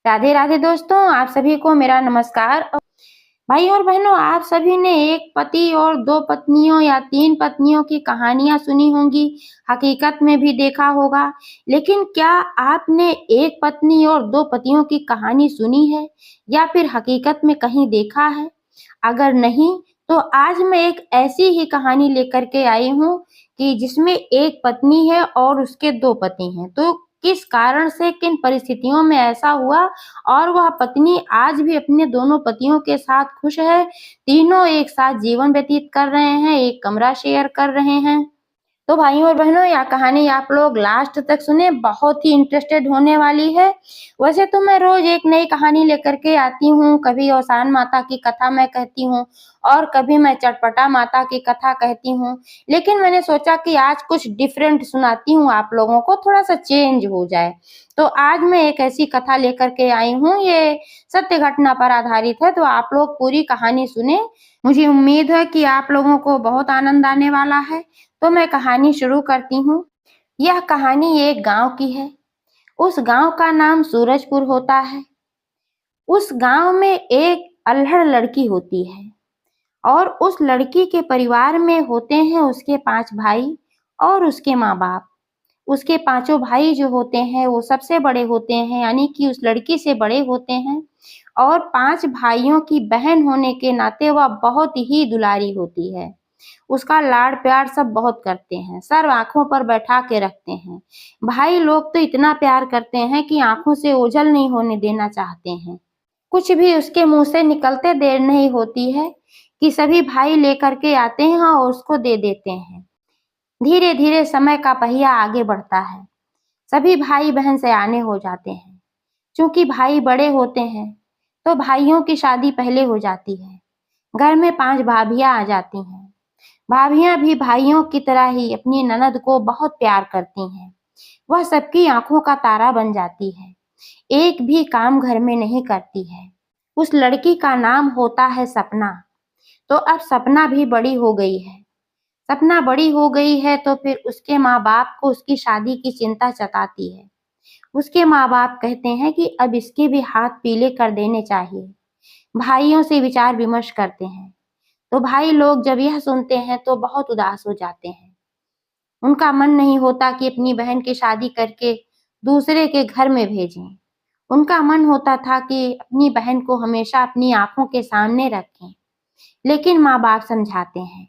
राधे राधे दोस्तों, आप सभी को मेरा नमस्कार। भाई और बहनों, आप सभी ने एक पति और दो पत्नियों या तीन पत्नियों की कहानियां सुनी होंगी, हकीकत में भी देखा होगा। लेकिन क्या आपने एक पत्नी और दो पतियों की कहानी सुनी है या फिर हकीकत में कहीं देखा है? अगर नहीं, तो आज मैं एक ऐसी ही कहानी लेकर के आई हूँ कि जिसमें एक पत्नी है और उसके दो पति हैं। तो किस कारण से, किन परिस्थितियों में ऐसा हुआ और वह पत्नी आज भी अपने दोनों पतियों के साथ खुश है, तीनों एक साथ जीवन व्यतीत कर रहे हैं, एक कमरा शेयर कर रहे हैं। तो भाइयों और बहनों, यह कहानी आप लोग लास्ट तक सुने, बहुत ही इंटरेस्टेड होने वाली है। वैसे तो मैं रोज एक नई कहानी लेकर के आती हूँ, कभी औसान माता की कथा मैं कहती हूँ और कभी मैं चटपटा माता की कथा कहती हूँ। लेकिन मैंने सोचा कि आज कुछ डिफरेंट सुनाती हूँ आप लोगों को, थोड़ा सा चेंज हो जाए। तो आज मैं एक ऐसी कथा लेकर के आई हूँ, ये सत्य घटना पर आधारित है। तो आप लोग पूरी कहानी सुने, मुझे उम्मीद है कि आप लोगों को बहुत आनंद आने वाला है। तो मैं कहानी शुरू करती हूँ। यह कहानी एक गांव की है। उस गांव का नाम सूरजपुर होता है। उस गांव में एक अल्हड़ लड़की होती है और उस लड़की के परिवार में होते हैं उसके 5 भाई और उसके माँ-बाप। उसके पांचों भाई जो होते हैं वो सबसे बड़े होते हैं, यानी कि उस लड़की से बड़े होते हैं। और 5 भाइयों की बहन होने के नाते वह बहुत ही दुलारी होती है। उसका लाड़ प्यार सब बहुत करते हैं, सर आंखों पर बैठा के रखते हैं। भाई लोग तो इतना प्यार करते हैं कि आंखों से ओझल नहीं होने देना चाहते हैं। कुछ भी उसके मुंह से निकलते देर नहीं होती है कि सभी भाई लेकर के आते हैं और उसको दे देते हैं। धीरे धीरे समय का पहिया आगे बढ़ता है। सभी भाई बहन से आने हो जाते हैं। क्योंकि भाई बड़े होते हैं तो भाइयों की शादी पहले हो जाती है। घर में 5 भाभियां आ जाती हैं। भाभियां भी भाइयों की तरह ही अपनी ननद को बहुत प्यार करती हैं। वह सबकी आंखों का तारा बन जाती है। एक भी काम घर में नहीं करती है। उस लड़की का नाम होता है सपना। तो अब सपना भी बड़ी हो गई है। सपना बड़ी हो गई है तो फिर उसके माँ बाप को उसकी शादी की चिंता सताती है। उसके माँ बाप कहते हैं कि अब इसके भी हाथ पीले कर देने चाहिए। भाइयों से विचार विमर्श करते हैं। तो भाई लोग जब यह सुनते हैं तो बहुत उदास हो जाते हैं। उनका मन नहीं होता कि अपनी बहन की शादी करके दूसरे के घर में भेजें। उनका मन होता था कि अपनी बहन को हमेशा अपनी आंखों के सामने रखें। लेकिन माँ बाप समझाते हैं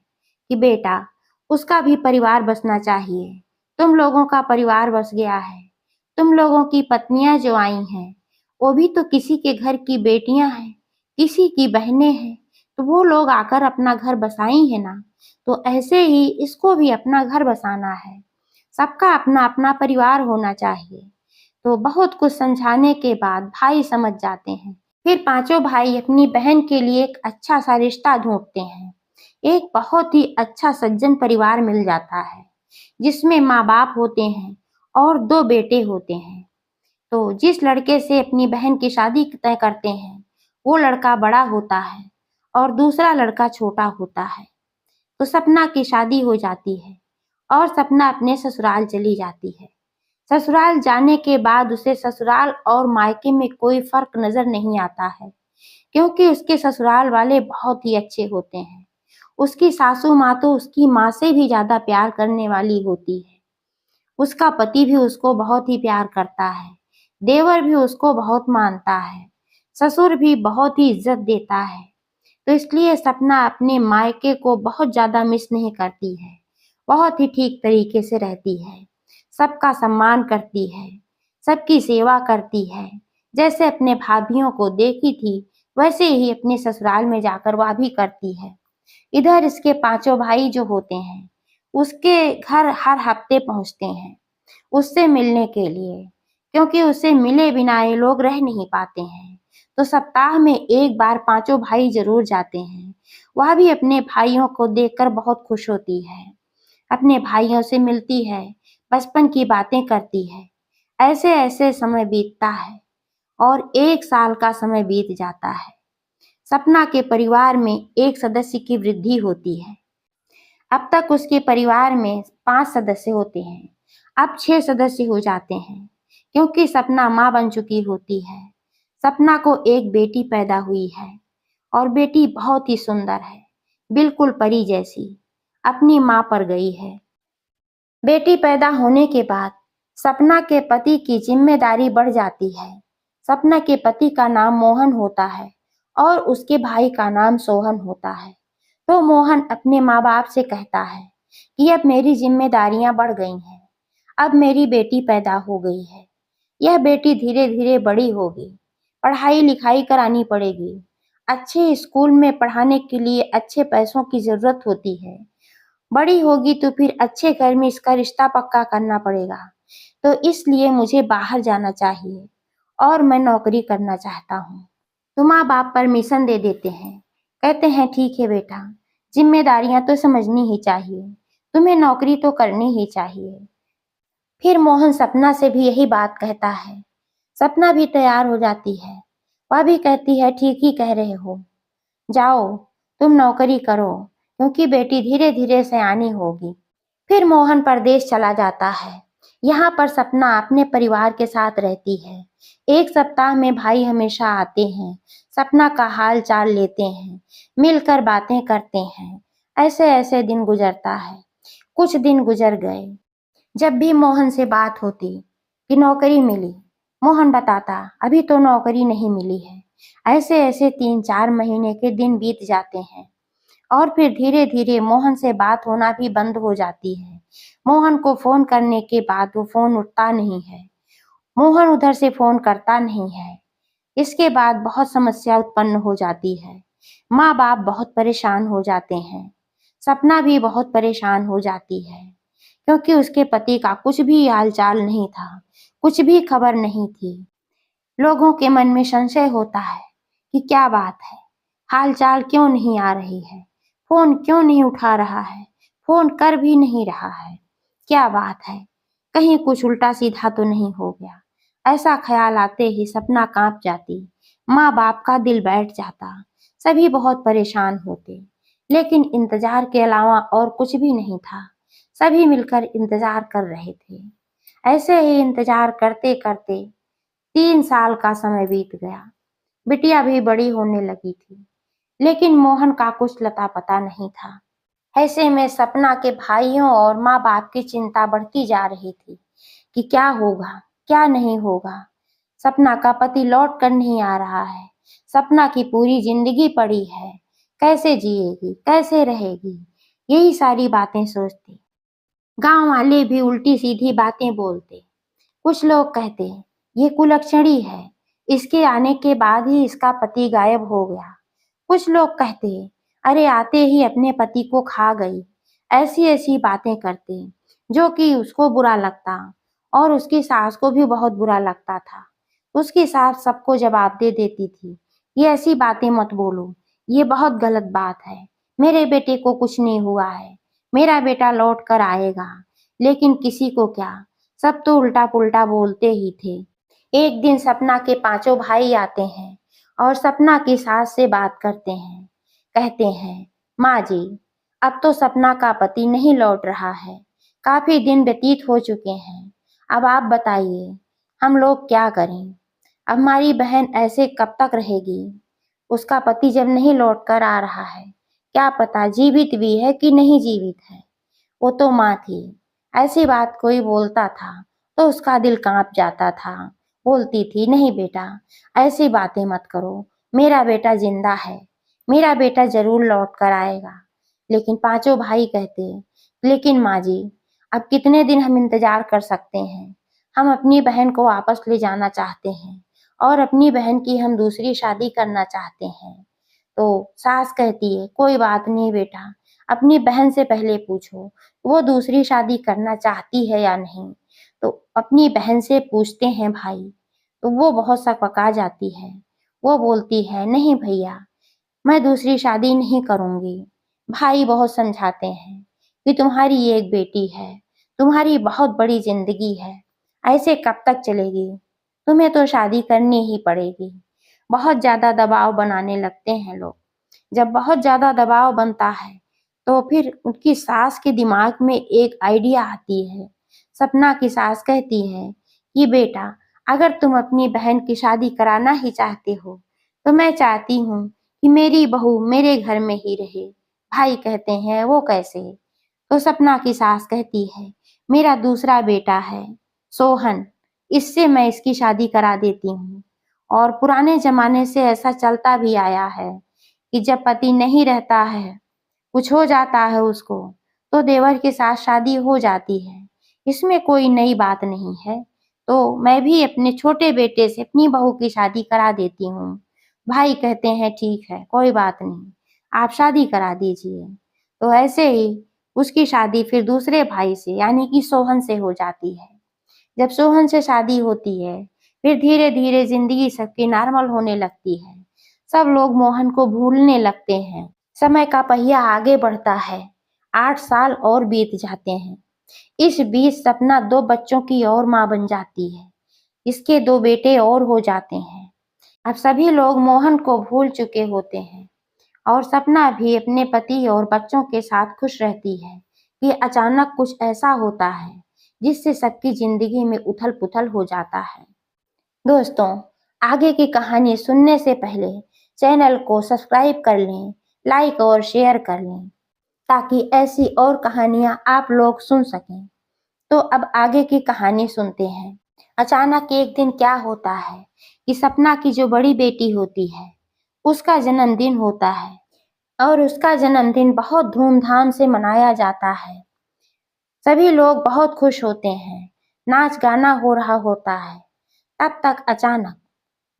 कि बेटा, उसका भी परिवार बसना चाहिए। तुम लोगों का परिवार बस गया है। तुम लोगों की पत्नियां जो आई हैं वो भी तो किसी के घर की बेटियां हैं, किसी की बहनें हैं। तो वो लोग आकर अपना घर बसाई है ना। तो ऐसे ही इसको भी अपना घर बसाना है। सबका अपना अपना परिवार होना चाहिए। तो बहुत कुछ समझाने के बाद भाई समझ जाते हैं। फिर पांचों भाई अपनी बहन के लिए एक अच्छा सा रिश्ता ढूंढते हैं। एक बहुत ही अच्छा सज्जन परिवार मिल जाता है जिसमें माँ बाप होते हैं और 2 बेटे होते हैं। तो जिस लड़के से अपनी बहन की शादी तय करते हैं वो लड़का बड़ा होता है और दूसरा लड़का छोटा होता है। तो सपना की शादी हो जाती है और सपना अपने ससुराल चली जाती है। ससुराल जाने के बाद उसे ससुराल और मायके में कोई फर्क नजर नहीं आता है, क्योंकि उसके ससुराल वाले बहुत ही अच्छे होते हैं। उसकी सासू माँ तो उसकी माँ से भी ज्यादा प्यार करने वाली होती है। उसका पति भी उसको बहुत ही प्यार करता है। देवर भी उसको बहुत मानता है। ससुर भी बहुत ही इज्जत देता है। तो इसलिए सपना अपने मायके को बहुत ज्यादा मिस नहीं करती है। बहुत ही ठीक तरीके से रहती है। सबका सम्मान करती है। सबकी सेवा करती है। जैसे अपने भाभियों को देखी थी वैसे ही अपने ससुराल में जाकर वह भी करती है। इधर इसके पांचों भाई जो होते हैं उसके घर हर हफ्ते पहुंचते हैं उससे मिलने के लिए, क्योंकि उससे मिले बिना ये लोग रह नहीं पाते हैं। तो सप्ताह में एक बार पांचों भाई जरूर जाते हैं। वह भी अपने भाइयों को देखकर बहुत खुश होती है। अपने भाइयों से मिलती है, बचपन की बातें करती है। ऐसे ऐसे समय बीतता है और 1 साल का समय बीत जाता है। सपना के परिवार में एक सदस्य की वृद्धि होती है। अब तक उसके परिवार में 5 सदस्य होते हैं, अब 6 सदस्य हो जाते हैं, क्योंकि सपना माँ बन चुकी होती है। सपना को एक बेटी पैदा हुई है और बेटी बहुत ही सुंदर है, बिल्कुल परी जैसी। अपनी माँ पर गई है। बेटी पैदा होने के बाद सपना के पति की जिम्मेदारी बढ़ जाती है। सपना के पति का नाम मोहन होता है और उसके भाई का नाम सोहन होता है। तो मोहन अपने माँ बाप से कहता है कि अब मेरी जिम्मेदारियां बढ़ गई हैं। अब मेरी बेटी पैदा हो गई है। यह बेटी धीरे धीरे बड़ी होगी। पढ़ाई लिखाई करानी पड़ेगी। अच्छे स्कूल में पढ़ाने के लिए अच्छे पैसों की जरूरत होती है। बड़ी होगी तो फिर अच्छे घर में इसका रिश्ता पक्का करना पड़ेगा। तो इसलिए मुझे बाहर जाना चाहिए और मैं नौकरी करना चाहता हूँ। तो माँ बाप परमिशन दे देते हैं। कहते हैं ठीक है बेटा, जिम्मेदारियां तो समझनी ही चाहिए, तुम्हें नौकरी तो करनी ही चाहिए। फिर मोहन सपना से भी यही बात कहता है। सपना भी तैयार हो जाती है। वह भी कहती है ठीक ही कह रहे हो, जाओ तुम नौकरी करो, क्योंकि बेटी धीरे धीरे सयानी होगी। फिर मोहन परदेश चला जाता है। यहाँ पर सपना अपने परिवार के साथ रहती है। एक सप्ताह में भाई हमेशा आते हैं, सपना का हाल चाल लेते हैं, मिलकर बातें करते हैं। ऐसे ऐसे दिन गुजरता है। कुछ दिन गुजर गए। जब भी मोहन से बात होती कि नौकरी मिली, मोहन बताता अभी तो नौकरी नहीं मिली है। ऐसे ऐसे 3-4 महीने के दिन बीत जाते हैं और फिर धीरे धीरे मोहन से बात होना भी बंद हो जाती है। मोहन को फोन करने के बाद वो फोन उठता नहीं है। मोहन उधर से फोन करता नहीं है। इसके बाद बहुत समस्या उत्पन्न हो जाती है। माँ बाप बहुत परेशान हो जाते हैं। सपना भी बहुत परेशान हो जाती है, क्योंकि उसके पति का कुछ भी हालचाल नहीं था, कुछ भी खबर नहीं थी। लोगों के मन में संशय होता है कि क्या बात है, हालचाल क्यों नहीं आ रही है, फोन क्यों नहीं उठा रहा है, फोन कर भी नहीं रहा है, क्या बात है, कहीं कुछ उल्टा सीधा तो नहीं हो गया। ऐसा ख्याल आते ही सपना कांप जाती। माँ बाप का दिल बैठ जाता। सभी बहुत परेशान होते, लेकिन इंतजार के अलावा और कुछ भी नहीं था। सभी मिलकर इंतजार कर रहे थे। ऐसे ही इंतजार करते करते 3 साल का समय बीत गया। बिटिया भी बड़ी होने लगी थी, लेकिन मोहन का कुछ लता पता नहीं था। ऐसे में सपना के भाइयों और माँ बाप की चिंता बढ़ती जा रही थी कि क्या होगा, क्या नहीं होगा। सपना का पति लौट कर नहीं आ रहा है। सपना की पूरी जिंदगी पड़ी है, कैसे जिएगी, कैसे रहेगी, यही सारी बातें सोचती। गांव वाले भी उल्टी सीधी बातें बोलते। कुछ लोग कहते ये कुलक्षणी है, इसके आने के बाद ही इसका पति गायब हो गया। कुछ लोग कहते अरे आते ही अपने पति को खा गई। ऐसी ऐसी बातें करते जो कि उसको बुरा लगता और उसकी सास को भी बहुत बुरा लगता था। उसकी सास सबको जवाब दे देती थी, ये ऐसी बातें मत बोलो, ये बहुत गलत बात है, मेरे बेटे को कुछ नहीं हुआ है, मेरा बेटा लौट कर आएगा। लेकिन किसी को क्या, सब तो उल्टा पुल्टा बोलते ही थे। एक दिन सपना के 5 भाई आते हैं और सपना की सास से बात करते हैं। कहते हैं माँ जी, अब तो सपना का पति नहीं लौट रहा है, काफी दिन व्यतीत हो चुके हैं। अब आप बताइए हम लोग क्या करें। अब हमारी बहन ऐसे कब तक रहेगी। उसका पति जब नहीं लौट कर आ रहा है, क्या पता जीवित भी है कि नहीं जीवित है। वो तो माँ थी, ऐसी बात कोई बोलता था तो उसका दिल कांप जाता था। बोलती थी नहीं बेटा, ऐसी बातें मत करो, मेरा बेटा जिंदा है, मेरा बेटा जरूर लौट कर आएगा। लेकिन 5 भाई कहते लेकिन माँ जी, अब कितने दिन हम इंतजार कर सकते हैं। हम अपनी बहन को वापस ले जाना चाहते हैं और अपनी बहन की हम दूसरी शादी करना चाहते हैं। तो सास कहती है कोई बात नहीं बेटा, अपनी बहन से पहले पूछो वो दूसरी शादी करना चाहती है या नहीं। तो अपनी बहन से पूछते हैं भाई, तो वो बहुत सकपका जाती है। वो बोलती है नहीं भैया, मैं दूसरी शादी नहीं करूंगी। भाई बहुत समझाते हैं कि तुम्हारी एक बेटी है, तुम्हारी बहुत बड़ी जिंदगी है, ऐसे कब तक चलेगी, तुम्हें तो शादी करनी ही पड़ेगी। बहुत ज्यादा दबाव बनाने लगते हैं लोग। जब बहुत ज्यादा दबाव बनता है तो फिर उनकी सास के दिमाग में एक आइडिया आती है। सपना की सास कहती है कि बेटा, अगर तुम अपनी बहन की शादी कराना ही चाहते हो तो मैं चाहती हूँ कि मेरी बहू मेरे घर में ही रहे। भाई कहते हैं वो कैसे? तो सपना की सास कहती है मेरा दूसरा बेटा है सोहन, इससे मैं इसकी शादी करा देती हूँ। और पुराने जमाने से ऐसा चलता भी आया है कि जब पति नहीं रहता है, कुछ हो जाता है उसको, तो देवर के साथ शादी हो जाती है। इसमें कोई नई बात नहीं है। तो मैं भी अपने छोटे बेटे से अपनी बहू की शादी करा देती हूँ। भाई कहते हैं ठीक है, कोई बात नहीं, आप शादी करा दीजिए। तो ऐसे ही उसकी शादी फिर दूसरे भाई से यानी कि सोहन से हो जाती है। जब सोहन से शादी होती है, फिर धीरे धीरे जिंदगी सबकी नॉर्मल होने लगती है। सब लोग मोहन को भूलने लगते हैं। समय का पहिया आगे बढ़ता है। 8 साल और बीत जाते हैं। इस बीच सपना 2 बच्चों की और माँ बन जाती है। इसके 2 बेटे और हो जाते हैं। अब सभी लोग मोहन को भूल चुके होते हैं और सपना भी अपने पति और बच्चों के साथ खुश रहती है कि अचानक कुछ ऐसा होता है जिससे सबकी जिंदगी में उथल पुथल हो जाता है। दोस्तों, आगे की कहानी सुनने से पहले चैनल को सब्सक्राइब कर लें, लाइक और शेयर कर लें ताकि ऐसी और कहानियां आप लोग सुन सकें। तो अब आगे की कहानी सुनते हैं। अचानक एक दिन क्या होता है कि सपना की जो बड़ी बेटी होती है उसका जन्मदिन होता है और उसका जन्मदिन बहुत धूमधाम से मनाया जाता है। सभी लोग बहुत खुश होते हैं, नाच गाना हो रहा होता है। तब तक अचानक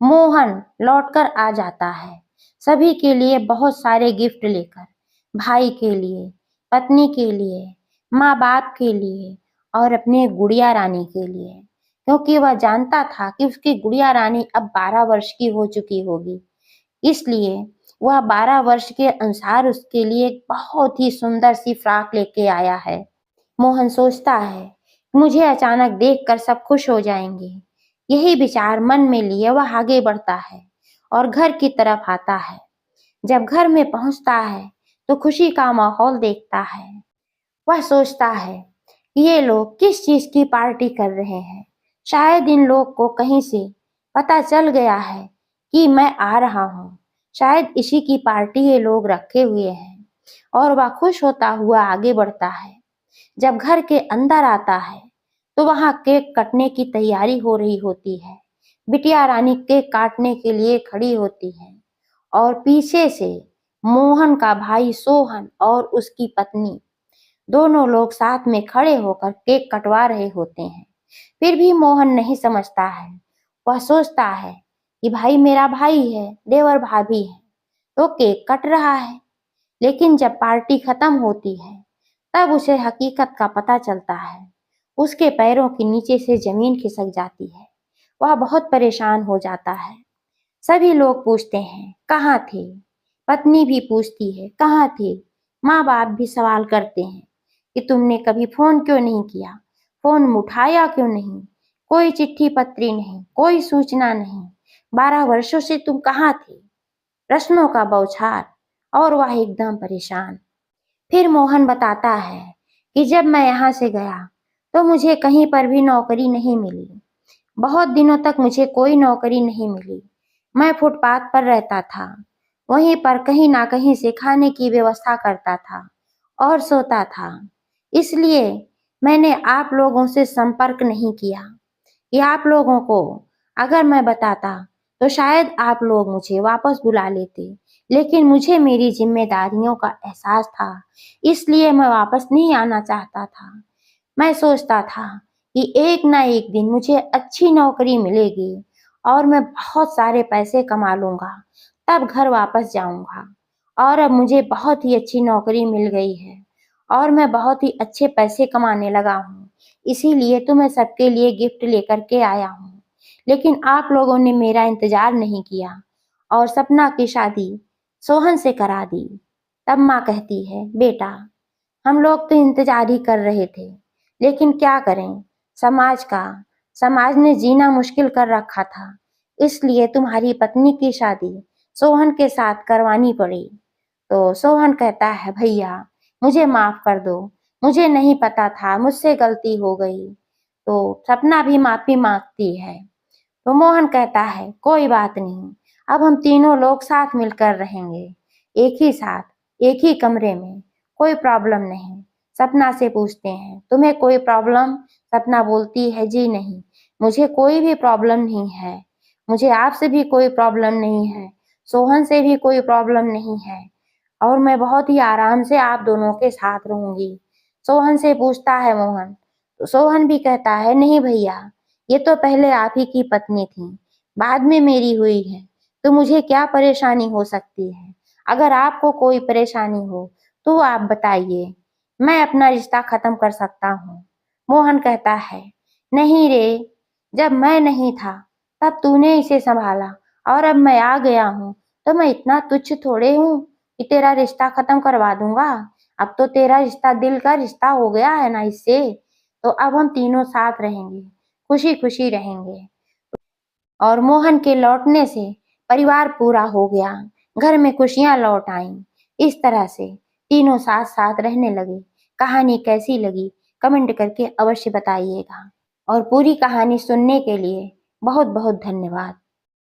मोहन लौटकर आ जाता है, सभी के लिए बहुत सारे गिफ्ट लेकर। भाई के लिए, पत्नी के लिए, माँ बाप के लिए और अपने गुड़िया रानी के लिए, क्योंकि वह जानता था कि उसकी गुड़िया रानी अब 12 वर्ष की हो चुकी होगी। इसलिए वह 12 वर्ष के अनुसार उसके लिए एक बहुत ही सुंदर सी फ्रॉक लेके आया है। मोहन सोचता है मुझे अचानक देखकर सब खुश हो जाएंगे। यही विचार मन में लिए वह आगे बढ़ता है और घर की तरफ आता है। जब घर में पहुंचता है तो खुशी का माहौल देखता है। वह सोचता है कि ये लोग किस चीज की पार्टी कर रहे हैं। शायद इन लोग को कहीं से पता चल गया है कि मैं आ रहा हूँ। शायद इसी की पार्टी ये लोग रखे हुए हैं। और वह खुश होता हुआ आगे बढ़ता है। जब घर के अंदर आता है तो वहां केक कटने की तैयारी हो रही होती है। बिटिया रानी केक काटने के लिए खड़ी होती है और पीछे से मोहन का भाई सोहन और उसकी पत्नी दोनों लोग साथ में खड़े होकर केक कटवा रहे होते हैं। फिर भी मोहन नहीं समझता है। वह सोचता है कि भाई मेरा भाई है, देवर भाभी है, तो केक कट रहा है। लेकिन जब पार्टी खत्म होती है तब उसे हकीकत का पता चलता है। उसके पैरों के नीचे से जमीन खिसक जाती है। वह बहुत परेशान हो जाता है। सभी लोग पूछते हैं कहाँ थे? पत्नी भी पूछती है कहाँ थे? माँ बाप भी सवाल करते हैं कि तुमने कभी फोन क्यों नहीं किया, फोन उठाया क्यों नहीं, कोई चिट्ठी पत्री नहीं, कोई सूचना नहीं, 12 वर्षों से तुम कहाँ थे? प्रश्नों का बौछार और वह एकदम परेशान। फिर मोहन बताता है कि जब मैं यहाँ से गया तो मुझे कहीं पर भी नौकरी नहीं मिली। बहुत दिनों तक मुझे कोई नौकरी नहीं मिली। मैं फुटपाथ पर रहता था। वहीं पर कहीं ना कहीं से खाने की व्यवस्था करता था और सोता था। इसलिए मैंने आप लोगों से संपर्क नहीं किया कि आप लोगों को अगर मैं बताता तो शायद आप लोग मुझे वापस बुला लेते। लेकिन मुझे मेरी जिम्मेदारियों का एहसास था, इसलिए मैं वापस नहीं आना चाहता था। मैं सोचता था कि एक ना एक दिन मुझे अच्छी नौकरी मिलेगी और मैं बहुत सारे पैसे कमा लूंगा, तब घर वापस जाऊंगा। और अब मुझे बहुत ही अच्छी नौकरी मिल गई है और मैं बहुत ही अच्छे पैसे कमाने लगा हूँ। इसीलिए तो मैं सबके लिए गिफ्ट लेकर के आया हूँ। लेकिन आप लोगों ने मेरा इंतजार नहीं किया और सपना की शादी सोहन से करा दी। तब माँ कहती है बेटा, हम लोग तो इंतजार ही कर रहे थे, लेकिन क्या करें, समाज ने जीना मुश्किल कर रखा था, इसलिए तुम्हारी पत्नी की शादी सोहन के साथ करवानी पड़ी। तो सोहन कहता है भैया मुझे माफ कर दो, मुझे नहीं पता था, मुझसे गलती हो गई। तो सपना भी माफी मांगती है तो मोहन कहता है कोई बात नहीं, अब हम तीनों लोग साथ मिलकर रहेंगे, एक ही साथ, एक ही कमरे में, कोई प्रॉब्लम नहीं। सपना से पूछते हैं तुम्हें कोई प्रॉब्लम? सपना बोलती है जी नहीं, मुझे कोई भी प्रॉब्लम नहीं है, मुझे आपसे भी कोई प्रॉब्लम नहीं है, सोहन से भी कोई प्रॉब्लम नहीं है, और मैं बहुत ही आराम से आप दोनों के साथ रहूंगी। सोहन से पूछता है मोहन, तो सोहन भी कहता है नहीं भैया, ये तो पहले आप ही की पत्नी थी, बाद में मेरी हुई है, तो मुझे क्या परेशानी हो सकती है? अगर आपको कोई परेशानी हो तो आप बताइए, मैं अपना रिश्ता खत्म कर सकता हूँ। मोहन कहता है नहीं रे, जब मैं नहीं था तब तूने इसे संभाला, और अब मैं आ गया हूँ तो मैं इतना तुच्छ थोड़े हूँ कि तेरा रिश्ता खत्म करवा दूंगा। अब तो तेरा रिश्ता दिल का रिश्ता हो गया है ना इससे, तो अब हम तीनों साथ रहेंगे, खुशी खुशी रहेंगे। और मोहन के लौटने से परिवार पूरा हो गया, घर में खुशियां लौट आईं। इस तरह से तीनों साथ साथ रहने लगे। कहानी कैसी लगी कमेंट करके अवश्य बताइएगा, और पूरी कहानी सुनने के लिए बहुत बहुत धन्यवाद।